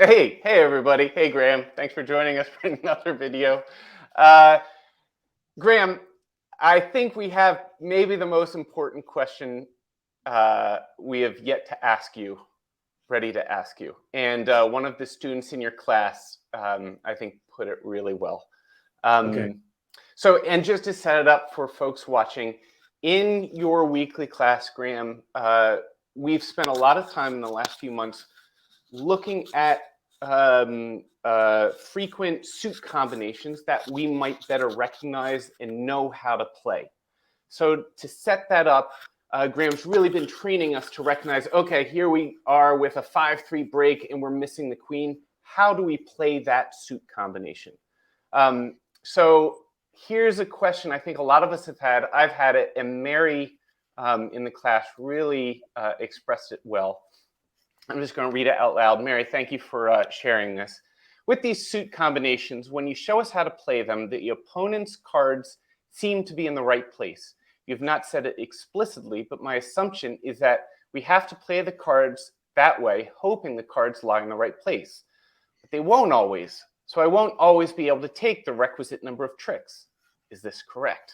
Hey everybody. Hey Graeme, thanks for joining us for another video. Uh, Graeme, I think we have maybe the most important question we have yet to ask you, ready to ask you. And one of the students in your class, I think, put it really well. Okay. So, and just to set it up for folks watching, in your weekly class, Graeme, we've spent a lot of time in the last few months looking at frequent suit combinations that we might better recognize and know how to play. So to set that up, Graeme's really been training us to recognize, okay, here we are with a 5-3 break and we're missing the queen. How do we play that suit combination? So here's a question I think a lot of us have had. I've had it, and Mary in the class really expressed it well. I'm just going to read it out loud. Mary, thank you for sharing this. With these suit combinations, when you show us how to play them, the opponent's cards seem to be in the right place. You've not said it explicitly, but my assumption is that we have to play the cards that way, hoping the cards lie in the right place. But they won't always, so I won't always be able to take the requisite number of tricks. Is this correct?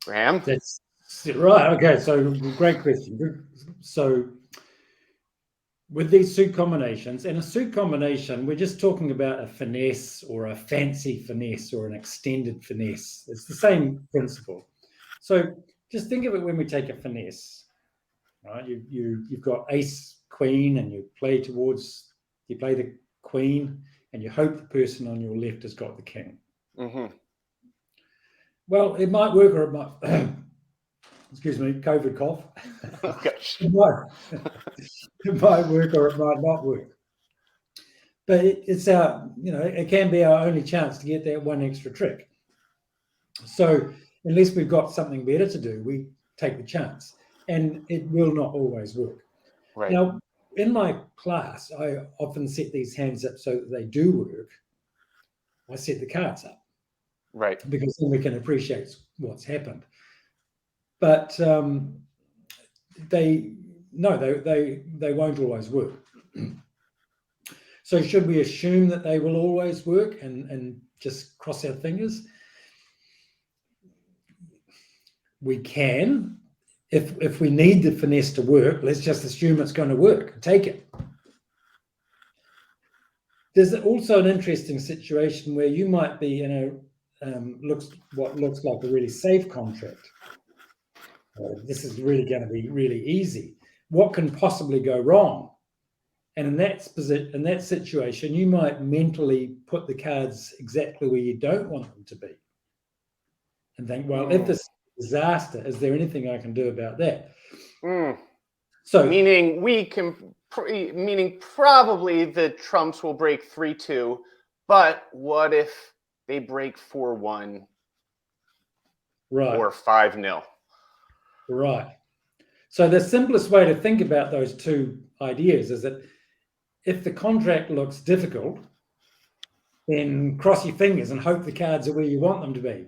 Graeme? That's right. Okay, so great question. So with these suit combinations, and a suit combination, we're just talking about a finesse or a fancy finesse or an extended finesse. It's the same principle. So just think of it when we take a finesse, right? You've got ace queen, and you play the queen, and you hope the person on your left has got the king. Mm-hmm. Well, it might work, or it might. Excuse me, COVID cough. Oh, gosh. It might work or it might not work. But it's our, it can be our only chance to get that one extra trick. So unless we've got something better to do, we take the chance, and it will not always work. Right. Now, in my class, I often set these hands up so that they do work. I set the cards up. Right. Because then we can appreciate what's happened. But they won't always work. So should we assume that they will always work and just cross our fingers? We can. If we need the finesse to work, let's just assume it's going to work and take it. There's also an interesting situation where you might be in what looks like a really safe contract. This is really going to be really easy. What can possibly go wrong? And in that situation, you might mentally put the cards exactly where you don't want them to be, and think, well, if this is a disaster, is there anything I can do about that? So, meaning probably the trumps will break 3-2, but what if they break 4-1, right, or 5-0? Right. So the simplest way to think about those two ideas is that if the contract looks difficult, then cross your fingers and hope the cards are where you want them to be.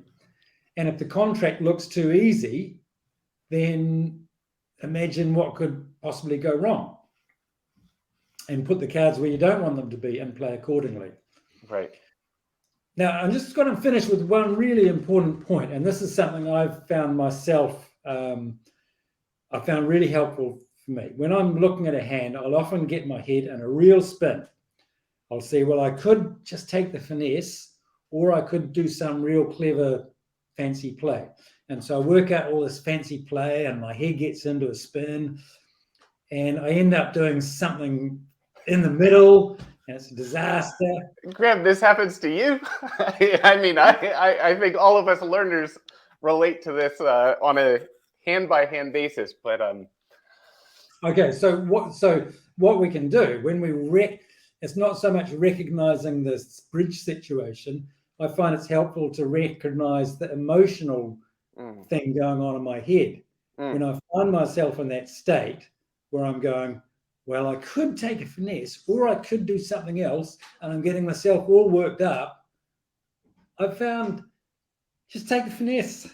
And if the contract looks too easy, then imagine what could possibly go wrong, and put the cards where you don't want them to be and play accordingly. Right. Now, I'm just going to finish with one really important point, and this is something I've found myself I found really helpful for me. When I'm looking at a hand, I'll often get my head in a real spin. I'll say, well, I could just take the finesse, or I could do some real clever, fancy play. And so I work out all this fancy play, and my head gets into a spin, and I end up doing something in the middle, and it's a disaster. Graeme, this happens to you? I mean, I think all of us learners relate to this on a hand-by-hand basis, but okay, so what we can do when we it's not so much recognizing this bridge situation. I find it's helpful to recognize the emotional thing going on in my head. When I find myself in that state where I'm going, well, I could take a finesse, or I could do something else, and I'm getting myself all worked up, I've found just take the finesse.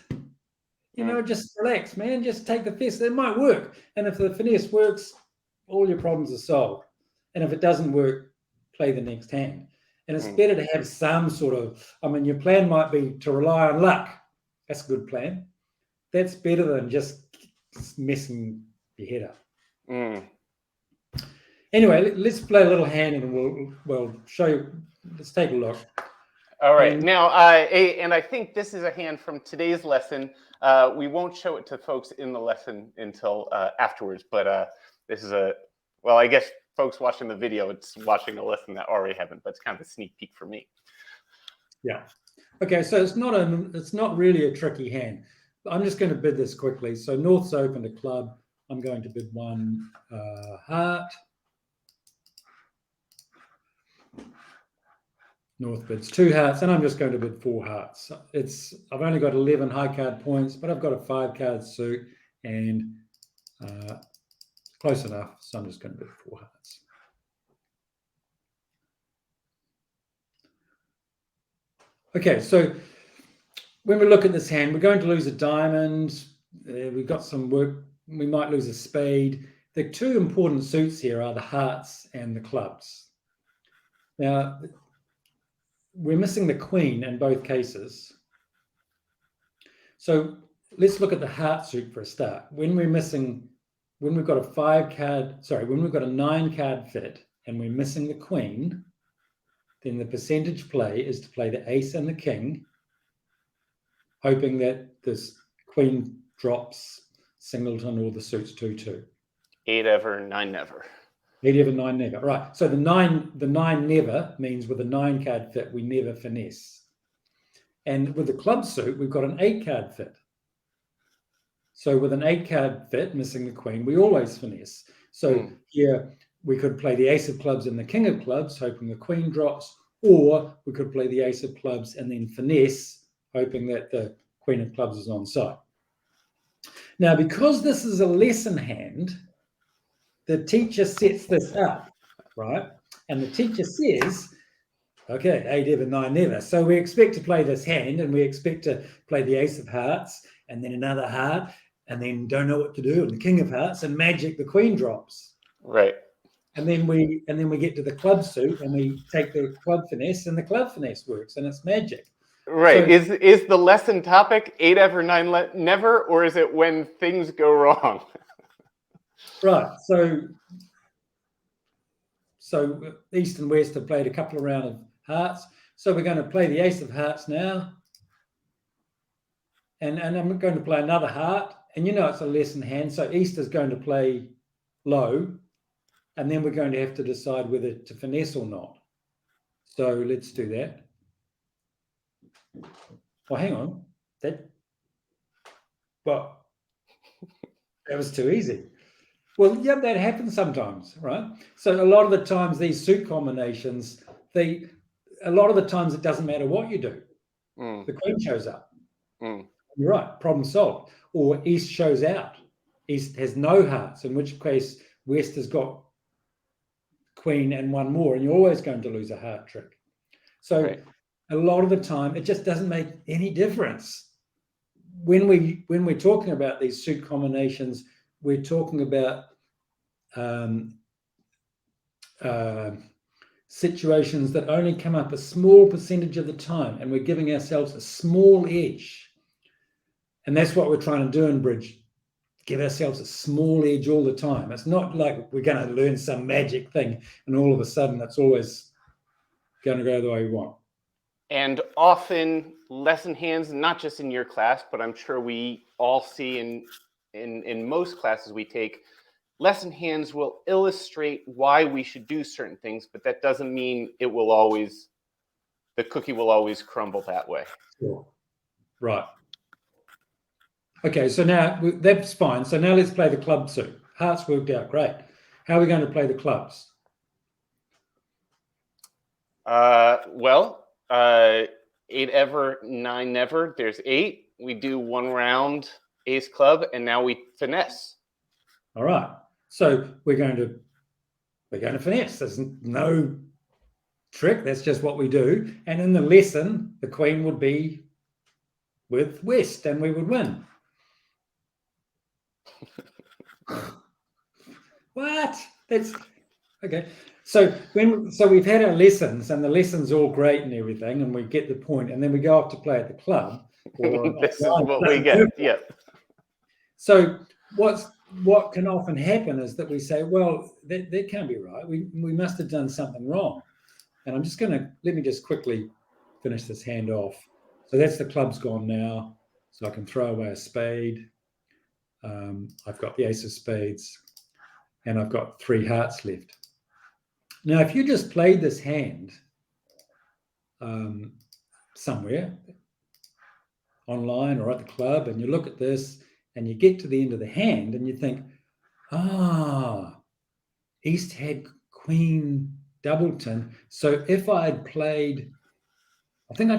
Just relax, man. Just take the finesse. It might work. And if the finesse works, all your problems are solved. And if it doesn't work, play the next hand. And it's Mm. better to have some sort of, I mean, your plan might be to rely on luck. That's a good plan. That's better than just messing your head up. Mm. Anyway, let's play a little hand and we'll show you. Let's take a look. All right. And- Now, and I think this is a hand from today's lesson. We won't show it to folks in the lesson until afterwards, but this is well, I guess folks watching the video, it's watching a lesson that already happened, but it's kind of a sneak peek for me. Yeah. Okay, so it's not really a tricky hand. I'm just going to bid this quickly. So North's opened a club. I'm going to bid one heart. North bids 2 hearts, and I'm just going to bid 4 hearts. I've only got 11 high card points, but I've got a 5 card suit and close enough. So I'm just going to bid 4 hearts. Okay, so when we look at this hand, we're going to lose a diamond. We've got some work. We might lose a spade. The 2 important suits here are the hearts and the clubs. Now, we're missing the queen in both cases. So let's look at the heart suit for a start. When we've got a 9 card fit and we're missing the queen, then the percentage play is to play the ace and the king, hoping that this queen drops singleton or the suits 2-2. 8 ever, 9 never. 8 ever, 9 never. Right. So the nine never means with a 9 card fit, we never finesse. And with the club suit, we've got an 8 card fit. So with an 8 card fit, missing the queen, we always finesse. So here we could play the ace of clubs and the king of clubs, hoping the queen drops, or we could play the ace of clubs and then finesse, hoping that the queen of clubs is on side. Now, because this is a lesson hand, the teacher sets this up, right? And the teacher says, okay, 8 ever, 9 never. So we expect to play this hand and we expect to play the ace of hearts and then another heart and then don't know what to do and the king of hearts and magic, the queen drops. Right. And then we get to the club suit and we take the club finesse and the club finesse works and it's magic. Right. So, is the lesson topic 8 ever, 9 never, or is it when things go wrong? right. So East and West have played a couple of rounds of hearts. So we're going to play the ace of hearts now. And I'm going to play another heart. And it's a lesson hand. So East is going to play low. And then we're going to have to decide whether to finesse or not. So let's do that. Oh, hang on. That was too easy. Well, yeah, that happens sometimes, right? So a lot of the times these suit combinations, a lot of the times it doesn't matter what you do. The queen shows up. You're right, problem solved. Or East shows out. East has no hearts, in which case West has got queen and one more, and you're always going to lose a heart trick. So a lot of the time, it just doesn't make any difference. When we're talking about these suit combinations, we're talking about situations that only come up a small percentage of the time, and we're giving ourselves a small edge. And that's what we're trying to do in bridge. Give ourselves a small edge all the time. It's not like we're going to learn some magic thing and all of a sudden it's always going to go the way we want. And often lesson hands, not just in your class, but I'm sure we all see in most classes we take, lesson hands will illustrate why we should do certain things, but that doesn't mean the cookie will always crumble that way. Sure. Right. Okay, so now that's fine. So now let's play the club suit. Hearts worked out great. How are we going to play the clubs? 8 ever, 9 never. There's 8. We do 1 round ace club, and now we finesse. All right. So we're going to finesse. There's no trick. That's just what we do. And in the lesson, the queen would be with West, and we would win. What? That's okay. So we've had our lessons, and the lesson's all great and everything, and we get the point, and then we go off to play at the club. Or This is what we get. Yeah. So what can often happen is that we say, well, that can't be right. We must have done something wrong. And I'm just let me just quickly finish this hand off. So that's the club's gone now. So I can throw away a spade. I've got the ace of spades, and I've got 3 hearts left. Now, if you just played this hand somewhere, online or at the club, and you look at this and you get to the end of the hand and you think, East had Queen Doubleton. So if I had played, I think I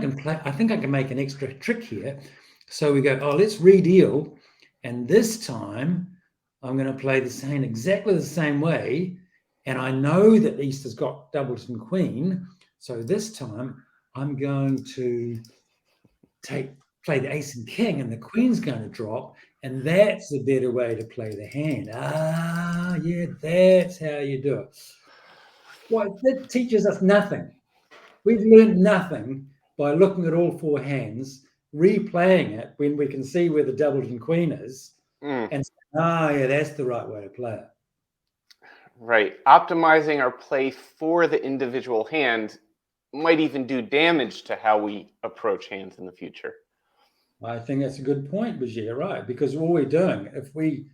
can make an extra trick here. So we go, let's redeal. And this time I'm going to play the hand exactly the same way. And I know that East has got Doubleton Queen. So this time I'm going to play the ace and king, and the queen's going to drop, and that's a better way to play the hand. Yeah, that's how you do it. Well, that teaches us nothing. We've learned nothing by looking at all 4 hands, replaying it when we can see where the Doubleton Queen is, and saying, yeah, that's the right way to play it. Right. Optimizing our play for the individual hand might even do damage to how we approach hands in the future. I think that's a good point, Bajir, right? Because all we're doing, if we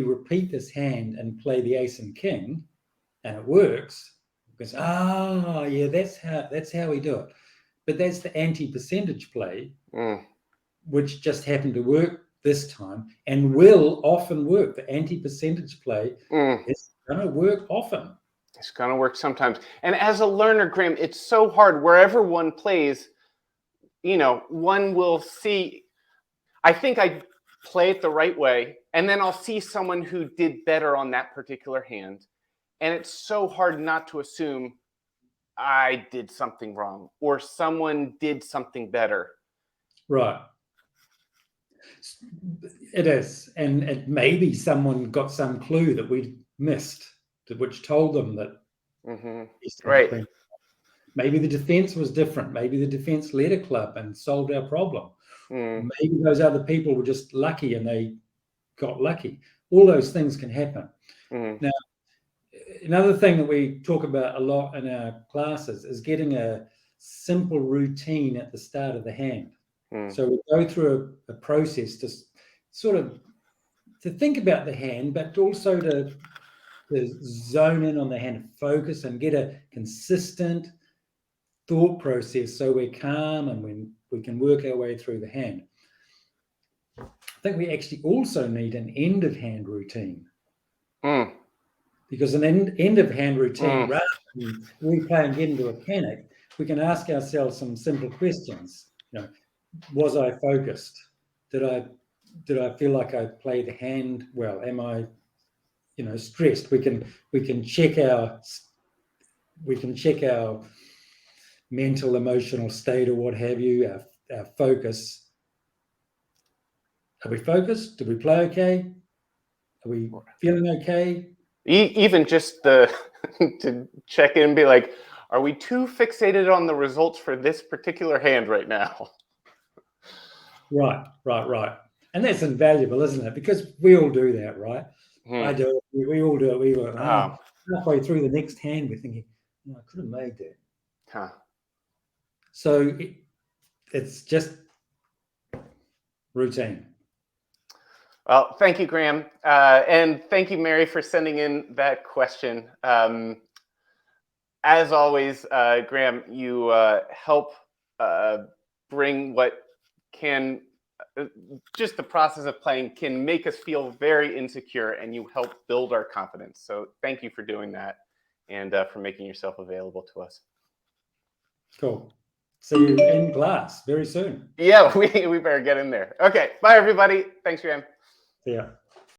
repeat this hand and play the ace and king, and it works, because yeah, that's how we do it. But that's the anti-percentage play, which just happened to work this time, and will often work. The anti-percentage play is going to work often. It's going to work sometimes. And as a learner, Graeme, it's so hard. Wherever one plays, one will see, I think I play it the right way, and then I'll see someone who did better on that particular hand. And it's so hard not to assume I did something wrong or someone did something better. Right. It is. And maybe someone got some clue that we missed, which told them that. Right. Maybe the defense was different. Maybe the defense led a club and solved our problem. Maybe those other people were just lucky and they got lucky. All those things can happen. Now, another thing that we talk about a lot in our classes is getting a simple routine at the start of the hand. So we go through a process to sort of to think about the hand, but also to zone in on the hand, focus and get a consistent thought process so we're calm and we can work our way through the hand. I think we actually also need an end of hand routine. Because an end of hand routine, rather than replay and get into a panic, we can ask ourselves some simple questions. Was I focused? Did I feel like I played the hand well? Am I, stressed? We can check our mental, emotional state or what have you, our focus. Are we focused? Did we play okay? Are we feeling okay? Even just to check in and be like, are we too fixated on the results for this particular hand right now? Right. And that's invaluable, isn't it? Because we all do that, right? I do it. We all do it. We were halfway through the next hand, we're thinking, I could have made that. So it's just routine. Well, thank you, Graeme. And thank you, Mary, for sending in that question. As always, Graeme, you help bring what can, just the process of playing can make us feel very insecure, and you help build our confidence. So thank you for doing that and for making yourself available to us. Cool. See you in class very soon. Yeah, we better get in there. Okay, bye, everybody. Thanks, Graeme. Yeah.